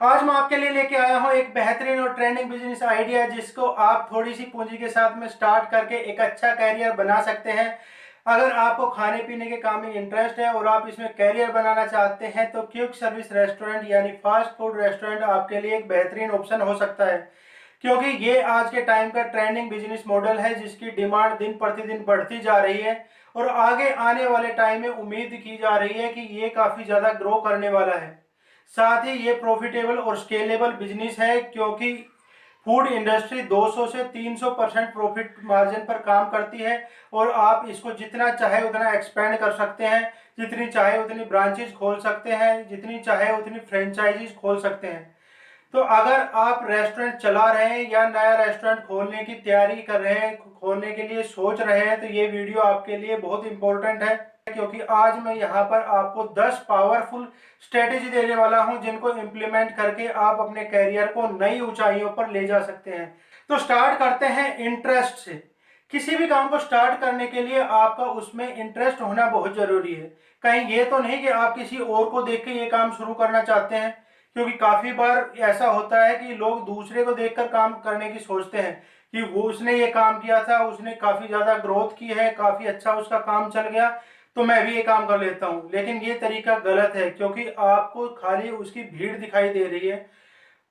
आज मैं आपके लिए लेके आया हूं एक बेहतरीन और ट्रेंडिंग बिजनेस आइडिया जिसको आप थोड़ी सी पूंजी के साथ में स्टार्ट करके एक अच्छा कैरियर बना सकते हैं। अगर आपको खाने पीने के काम में इंटरेस्ट है और आप इसमें कैरियर बनाना चाहते हैं तो क्विक सर्विस रेस्टोरेंट यानी फास्ट फूड रेस्टोरेंट आपके लिए एक बेहतरीन ऑप्शन हो सकता है, क्योंकि ये आज के टाइम का ट्रेंडिंग बिजनेस मॉडल है जिसकी डिमांड दिन प्रतिदिन बढ़ती जा रही है और आगे आने वाले टाइम में उम्मीद की जा रही है कि ये काफ़ी ज़्यादा ग्रो करने वाला है। साथ ही ये प्रॉफिटेबल और स्केलेबल बिजनेस है, क्योंकि फूड इंडस्ट्री 200 से 300% प्रॉफिट मार्जिन पर काम करती है और आप इसको जितना चाहे उतना एक्सपेंड कर सकते हैं, जितनी चाहे उतनी ब्रांचेज खोल सकते हैं, जितनी चाहे उतनी फ्रेंचाइजीज खोल सकते हैं। तो अगर आप रेस्टोरेंट चला रहे हैं या नया रेस्टोरेंट खोलने की तैयारी कर रहे हैं, खोलने के लिए सोच रहे हैं, तो ये वीडियो आपके लिए बहुत इंपॉर्टेंट है, क्योंकि आज मैं यहाँ पर आपको 10 पावरफुल स्ट्रेटेजी देने वाला हूँ जिनको इम्प्लीमेंट करके आप अपने करियर को नई ऊंचाइयों पर ले जा सकते हैं। तो स्टार्ट करते हैं इंटरेस्ट से। किसी भी काम को स्टार्ट करने के लिए आपका उसमें इंटरेस्ट होना बहुत जरूरी है। कहीं ये तो नहीं कि आप किसी और को देख के ये काम शुरू करना चाहते हैं, क्योंकि काफी बार ऐसा होता है कि लोग दूसरे को देखकर काम करने की सोचते हैं कि वो उसने ये काम किया था, उसने काफी ज्यादा ग्रोथ की है, काफी अच्छा उसका काम चल गया, तो मैं भी ये काम कर लेता हूँ। लेकिन ये तरीका गलत है, क्योंकि आपको खाली उसकी भीड़ दिखाई दे रही है,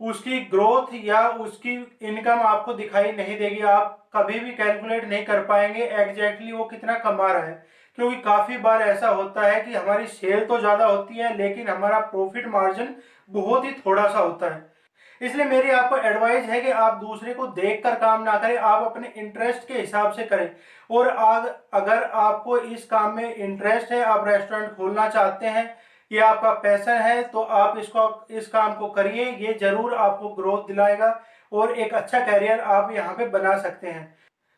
उसकी ग्रोथ या उसकी इनकम आपको दिखाई नहीं देगी। आप कभी भी कैलकुलेट नहीं कर पाएंगे एग्जैक्टली वो कितना कमा रहा है, क्योंकि काफी बार ऐसा होता है कि हमारी सेल तो ज्यादा होती है लेकिन हमारा प्रॉफिट मार्जिन बहुत ही थोड़ा सा होता है। इसलिए मेरी आपको एडवाइस है कि आप दूसरे को देखकर काम ना करें, आप अपने इंटरेस्ट के हिसाब से करें। और अगर आपको इस काम में इंटरेस्ट है, आप रेस्टोरेंट खोलना चाहते हैं, ये आपका पैशन है, तो आप इस काम को करिए। ये जरूर आपको ग्रोथ दिलाएगा और एक अच्छा कैरियर आप यहाँ पे बना सकते हैं।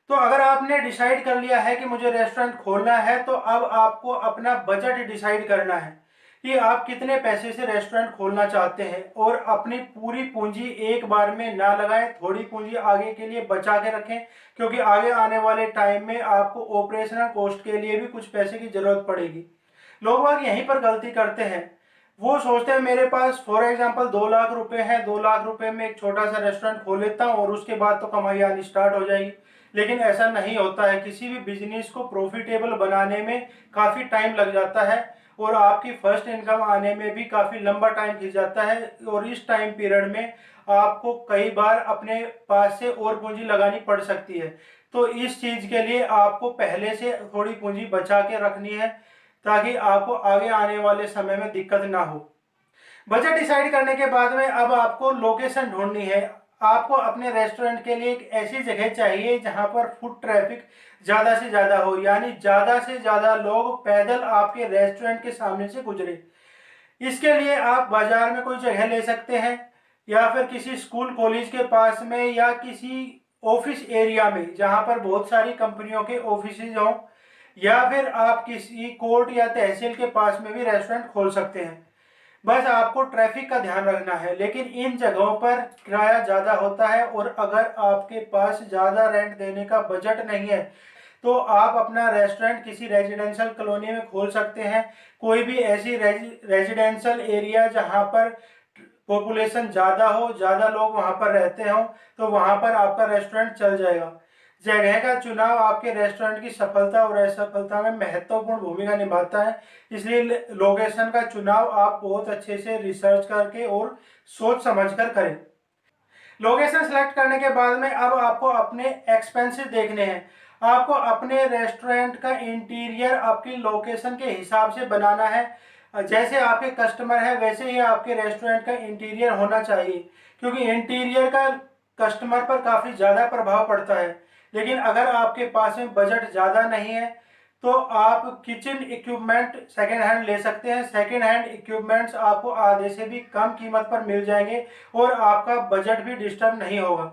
तो अगर आपने डिसाइड कर लिया है कि मुझे रेस्टोरेंट खोलना है, तो अब आपको अपना बजट डिसाइड करना है कि आप कितने पैसे से रेस्टोरेंट खोलना चाहते हैं, और अपनी पूरी पूंजी एक बार में ना लगाएं, थोड़ी पूंजी आगे के लिए बचा के रखें, क्योंकि आगे आने वाले टाइम में आपको ऑपरेशनल कॉस्ट के लिए भी कुछ पैसे की जरूरत पड़ेगी। लोग बाग यहीं पर गलती करते हैं। वो सोचते हैं मेरे पास फॉर एग्जांपल 2 लाख रुपए हैं, 2 लाख रुपए में एक छोटा सा रेस्टोरेंट खोल लेता हूँ और उसके बाद तो कमाई आनी स्टार्ट हो जाएगी। लेकिन ऐसा नहीं होता है। किसी भी बिजनेस को प्रॉफिटेबल बनाने में काफ़ी टाइम लग जाता है और आपकी फर्स्ट इनकम आने में भी काफ़ी लंबा टाइम खिंच जाता है, और इस टाइम पीरियड में आपको कई बार अपने पास से और पूंजी लगानी पड़ सकती है। तो इस चीज़ के लिए आपको पहले से थोड़ी पूंजी बचा के रखनी है, ताकि आपको आगे आने वाले समय में दिक्कत ना हो। बजट डिसाइड करने के बाद में अब आपको लोकेशन ढूंढनी है। आपको अपने रेस्टोरेंट के लिए एक ऐसी जगह चाहिए जहां पर फुट ट्रैफिक ज़्यादा से ज़्यादा हो, यानी ज़्यादा से ज़्यादा लोग पैदल आपके रेस्टोरेंट के सामने से गुजरे। इसके लिए आप बाजार में कोई जगह ले सकते हैं, या फिर किसी स्कूल कॉलेज के पास में, या किसी ऑफिस एरिया में जहां पर बहुत सारी कंपनियों के ऑफिस हों, या फिर आप किसी कोर्ट या तहसील के पास में भी रेस्टोरेंट खोल सकते हैं। बस आपको ट्रैफिक का ध्यान रखना है। लेकिन इन जगहों पर किराया ज़्यादा होता है, और अगर आपके पास ज़्यादा रेंट देने का बजट नहीं है तो आप अपना रेस्टोरेंट किसी रेजिडेंशियल कॉलोनी में खोल सकते हैं। कोई भी ऐसी रेजिडेंशियल एरिया जहां पर पॉपुलेशन ज़्यादा हो, ज़्यादा लोग वहां पर रहते हो, तो वहां पर आपका रेस्टोरेंट चल जाएगा। जगह का चुनाव आपके रेस्टोरेंट की सफलता और असफलता में महत्वपूर्ण भूमिका निभाता है। इसलिए लोकेशन का चुनाव आप बहुत अच्छे से रिसर्च करके और सोच समझ कर करें। लोकेशन सेलेक्ट करने के बाद में अब आपको अपने एक्सपेंसेस देखने हैं। आपको अपने रेस्टोरेंट का इंटीरियर आपकी लोकेशन के हिसाब से बनाना है। जैसे आपके कस्टमर है वैसे ही आपके रेस्टोरेंट का इंटीरियर होना चाहिए, क्योंकि इंटीरियर का कस्टमर पर काफ़ी ज़्यादा प्रभाव पड़ता है। लेकिन अगर आपके पास में बजट ज़्यादा नहीं है तो आप किचन इक्विपमेंट सेकेंड हैंड ले सकते हैं। सेकेंड हैंड इक्विपमेंट्स आपको आधे से भी कम कीमत पर मिल जाएंगे और आपका बजट भी डिस्टर्ब नहीं होगा।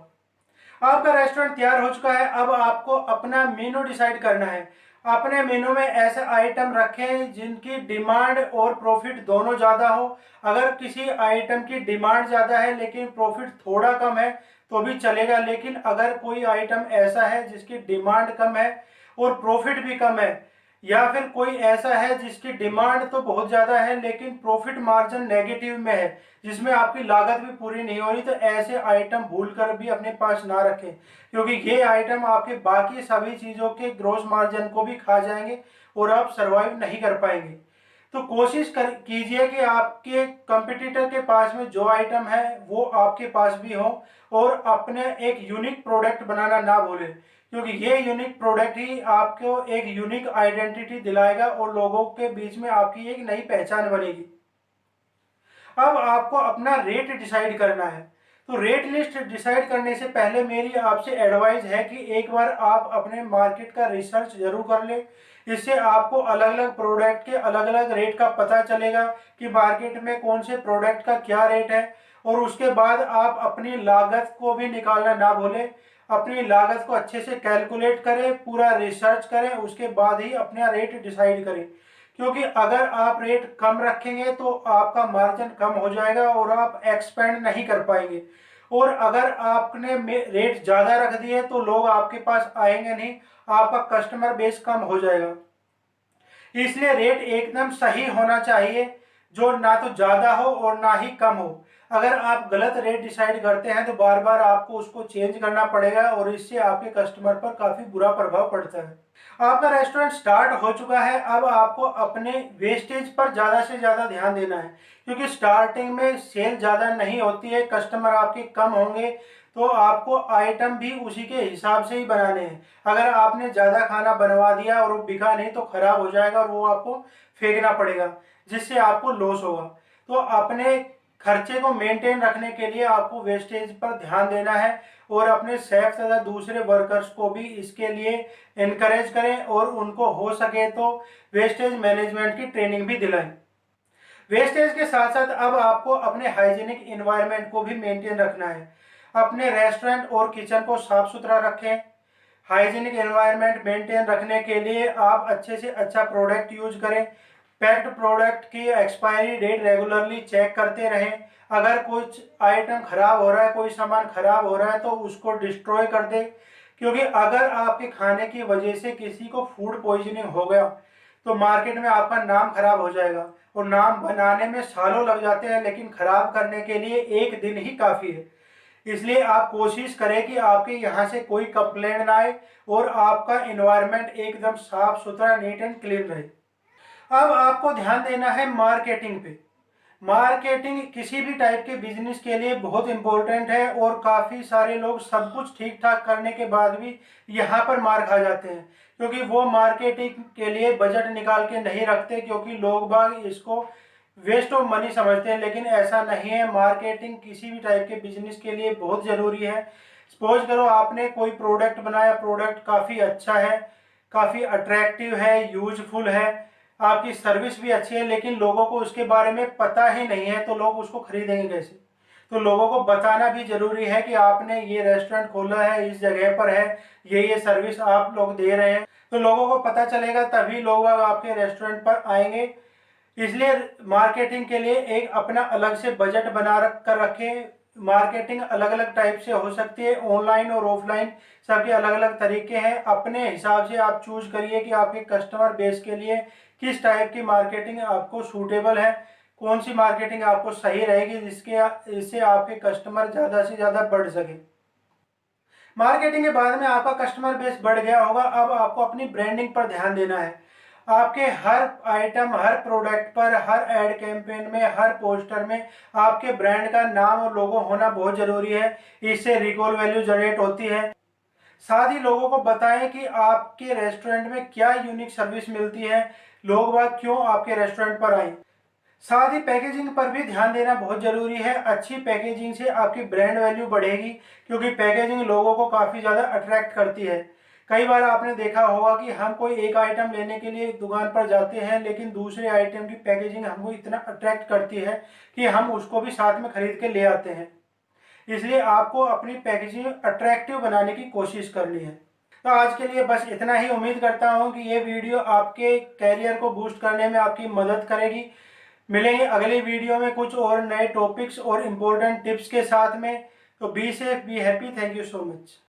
आपका रेस्टोरेंट तैयार हो चुका है। अब आपको अपना मेनू डिसाइड करना है। अपने मेनू में ऐसे आइटम रखें जिनकी डिमांड और प्रॉफिट दोनों ज़्यादा हो। अगर किसी आइटम की डिमांड ज़्यादा है लेकिन प्रॉफिट थोड़ा कम है तो भी चलेगा। लेकिन अगर कोई आइटम ऐसा है जिसकी डिमांड कम है और प्रॉफिट भी कम है, या फिर कोई ऐसा है जिसकी डिमांड तो बहुत ज़्यादा है लेकिन प्रॉफिट मार्जिन नेगेटिव में है, जिसमें आपकी लागत भी पूरी नहीं हो रही, तो ऐसे आइटम भूलकर भी अपने पास ना रखें, क्योंकि ये आइटम आपके बाकी सभी चीज़ों के ग्रोस मार्जिन को भी खा जाएंगे और आप सर्वाइव नहीं कर पाएंगे। तो कोशिश कर कीजिए कि आपके कंपटीटर के पास में जो आइटम है वो आपके पास भी हो, और अपने एक यूनिक प्रोडक्ट बनाना ना भूलें, क्योंकि ये यूनिक प्रोडक्ट ही आपको एक यूनिक आइडेंटिटी दिलाएगा और लोगों के बीच में आपकी एक नई पहचान बनेगी। अब आपको अपना रेट डिसाइड करना है। तो रेट लिस्ट डिसाइड करने से पहले मेरी आपसे एडवाइस है कि एक बार आप अपने मार्केट का रिसर्च जरूर कर लें। इससे आपको अलग अलग प्रोडक्ट के अलग अलग रेट का पता चलेगा कि मार्केट में कौन से प्रोडक्ट का क्या रेट है, और उसके बाद आप अपनी लागत को भी निकालना ना भूलें। अपनी लागत को अच्छे से कैलकुलेट करें, पूरा रिसर्च करें, उसके बाद ही अपना रेट डिसाइड करें, क्योंकि अगर आप रेट कम रखेंगे तो आपका मार्जिन कम हो जाएगा और आप एक्सपेंड नहीं कर पाएंगे, और अगर आपने रेट ज़्यादा रख दिए तो लोग आपके पास आएंगे नहीं, आपका कस्टमर बेस कम हो जाएगा। इसलिए रेट एकदम सही होना चाहिए, जो ना तो ज़्यादा हो और ना ही कम हो। अगर आप गलत रेट डिसाइड करते हैं तो बार बार आपको उसको चेंज करना पड़ेगा और इससे आपके कस्टमर पर काफ़ी बुरा प्रभाव पड़ता है। आपका रेस्टोरेंट स्टार्ट हो चुका है, अब आपको अपने वेस्टेज पर ज़्यादा से ज़्यादा ध्यान देना है, क्योंकि स्टार्टिंग में सेल ज़्यादा नहीं होती है, कस्टमर आपके कम होंगे, तो आपको आइटम भी उसी के हिसाब से ही बनाने हैं। अगर आपने ज़्यादा खाना बनवा दिया और वो बिका नहीं तो ख़राब हो जाएगा और वो आपको फेंकना पड़ेगा, जिससे आपको लॉस होगा। तो अपने खर्चे को मेंटेन रखने के लिए आपको वेस्टेज पर ध्यान देना है, और अपने शेफ तथा दूसरे वर्कर्स को भी इसके लिए इनकरेज करें और उनको हो सके तो वेस्टेज मैनेजमेंट की ट्रेनिंग भी दिलाएं। वेस्टेज के साथ साथ अब आपको अपने हाइजीनिक इन्वायरमेंट को भी मेंटेन रखना है। अपने रेस्टोरेंट और किचन को साफ सुथरा रखें। हाइजीनिक एनवायरनमेंट मेंटेन रखने के लिए आप अच्छे से अच्छा प्रोडक्ट यूज करें। पैक्ड प्रोडक्ट की एक्सपायरी डेट रेगुलरली चेक करते रहें। अगर कुछ आइटम खराब हो रहा है, कोई सामान खराब हो रहा है, तो उसको डिस्ट्रॉय कर दें, क्योंकि अगर आपके खाने की वजह से किसी को फूड पॉइजनिंग हो गया तो मार्केट में आपका नाम खराब हो जाएगा, और नाम बनाने में सालों लग जाते हैं लेकिन खराब करने के लिए एक दिन ही काफ़ी है। इसलिए आप कोशिश करें कि आपके यहाँ से कोई कंप्लेंट ना आए और आपका इन्वायरमेंट एकदम साफ सुथरा, नीट एंड क्लीन रहे। अब आपको ध्यान देना है मार्केटिंग पे। मार्केटिंग किसी भी टाइप के बिजनेस के लिए बहुत इंपॉर्टेंट है, और काफ़ी सारे लोग सब कुछ ठीक ठाक करने के बाद भी यहाँ पर मार खा जाते हैं, क्योंकि वो मार्केटिंग के लिए बजट निकाल के नहीं रखते, क्योंकि लोग बाग इसको वेस्ट ऑफ मनी समझते हैं, लेकिन ऐसा नहीं है। मार्केटिंग किसी भी टाइप के बिजनेस के लिए बहुत ज़रूरी है। सपोज करो आपने कोई प्रोडक्ट बनाया, प्रोडक्ट काफ़ी अच्छा है, काफ़ी अट्रैक्टिव है, यूजफुल है, आपकी सर्विस भी अच्छी है, लेकिन लोगों को उसके बारे में पता ही नहीं है, तो लोग उसको खरीदेंगे कैसे? तो लोगों को बताना भी जरूरी है कि आपने ये रेस्टोरेंट खोला है, इस जगह पर है, ये सर्विस आप लोग दे रहे हैं, तो लोगों को पता चलेगा, तभी लोग आपके रेस्टोरेंट पर आएंगे। इसलिए मार्केटिंग के लिए एक अपना अलग से बजट बना कर रखें। मार्केटिंग अलग अलग टाइप से हो सकती है, ऑनलाइन और ऑफलाइन, सबके अलग अलग तरीके हैं। अपने हिसाब से आप चूज करिए कि आपके कस्टमर बेस के लिए किस टाइप की मार्केटिंग आपको सूटेबल है, कौन सी मार्केटिंग आपको सही रहेगी जिससे आपके कस्टमर ज़्यादा से ज़्यादा बढ़ सके। मार्केटिंग के बाद में आपका कस्टमर बेस बढ़ गया होगा, अब आपको अपनी ब्रांडिंग पर ध्यान देना है। आपके हर आइटम, हर प्रोडक्ट पर, हर एड कैंपेन में, हर पोस्टर में आपके ब्रांड का नाम और लोगो होना बहुत जरूरी है। इससे रिकॉल वैल्यू जनरेट होती है। साथ ही लोगों को बताएं कि आपके रेस्टोरेंट में क्या यूनिक सर्विस मिलती है, लोग बाग क्यों आपके रेस्टोरेंट पर आए। साथ ही पैकेजिंग पर भी ध्यान देना बहुत ज़रूरी है। अच्छी पैकेजिंग से आपकी ब्रांड वैल्यू बढ़ेगी, क्योंकि पैकेजिंग लोगों को काफ़ी ज़्यादा अट्रैक्ट करती है। कई बार आपने देखा होगा कि हम कोई एक आइटम लेने के लिए दुकान पर जाते हैं, लेकिन दूसरे आइटम की पैकेजिंग हमको इतना अट्रैक्ट करती है कि हम उसको भी साथ में खरीद के ले आते हैं। इसलिए आपको अपनी पैकेजिंग अट्रैक्टिव बनाने की कोशिश करनी है। तो आज के लिए बस इतना ही। उम्मीद करता हूँ कि ये वीडियो आपके कैरियर को बूस्ट करने में आपकी मदद करेगी। मिलेंगे अगली वीडियो में कुछ और नए टॉपिक्स और इम्पोर्टेंट टिप्स के साथ में। तो be safe, be happy. Thank you so much.